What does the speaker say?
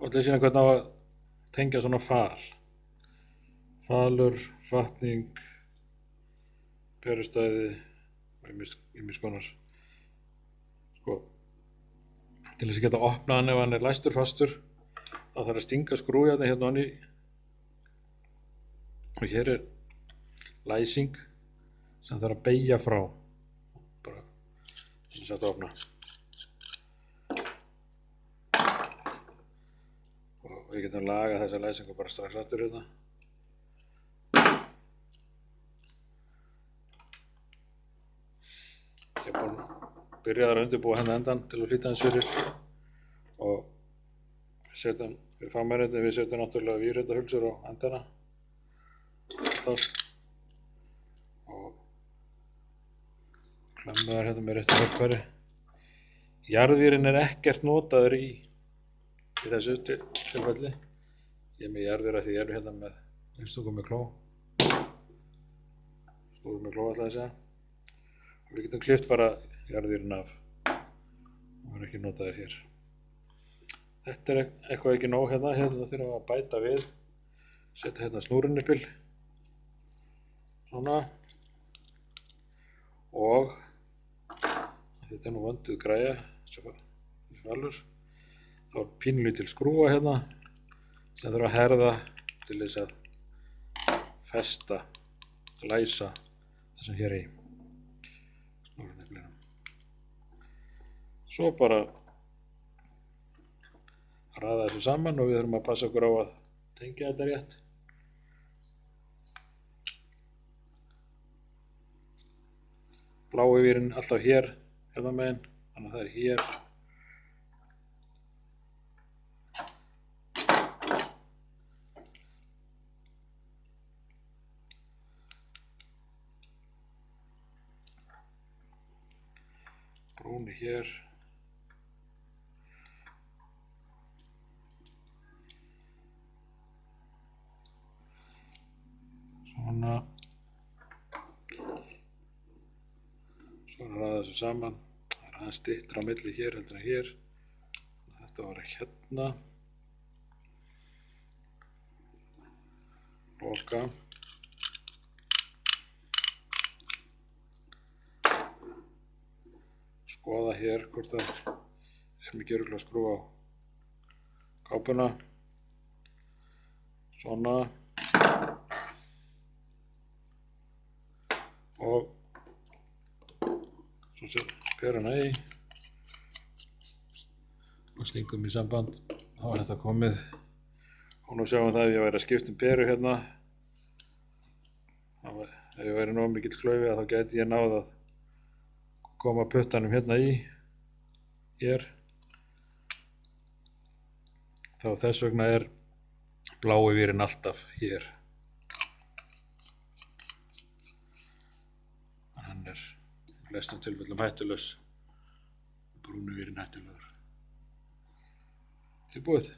og til að sýna hvernig á að tengja svona fal. Falur, fatning, perustæði og ýmiss konar. Sko, til þess að geta opnað hann ef hann læstur fastur, þá þarf að stinga skrúfjárnið hérna ofan í. Og hér læsing sem þarf að beygja frá. Bara til þess að opna. Og við getum lagað þessa læsingu bara strax aftur hérna. Ég er búinn að byrja að undirbúa hennar endan til að flýta hans fyrir og setjum fyrir fagmennirni, við setjum náttúrulega vírhundahulsur á endana þar og klemmuðar hérna með réttu hjálpari. Jarðvírinn er ekkert notaður í þessu tilfelli. Ég er með jarðvíra því ég er hérna með einstökum með kló. Stórum með kló ætlaði að segja. Og við getum klippt bara jarðvírinn af og verður ekki notaður hér. Þetta er eitthvað ekki nóg hérna þurfum við að bæta við. Setja hérna snúrunippil. Svona. Og þetta er nú vönduð græja, þessi falur. Þá er pínulítil skrúfa hérna sem þarf að herða til þess að festa, læsa það sem hér er í snúruniplinum. Svo bara raða þessu saman og við þurfum að passa okkur á að tengja þetta rétt. Blái vírinn alltaf hér, hérna megin, þannig að það er hér. Brúni hér. Svona. Svo raða þessu saman. Það er aðeins styttra á milli hér heldur en hér. Þetta var hérna. Loka. Skoða hér hvort það er mikið örugglega að skrúfa á kápuna. Svona. Og svo setjum peruna í og stingum í samband. Þá er þetta komið. Og nú sjáum við það ef ég væri að skipta um peru hérna. Ef ég væri nógu mikill klaufi þá gæti ég náð að koma puttanum hérna í hér. Þá þess vegna er blái vírinn alltaf hér. Hann er í flestum tilfellum hættulaus. Brúni vírinn hættulegur. Tilbúið.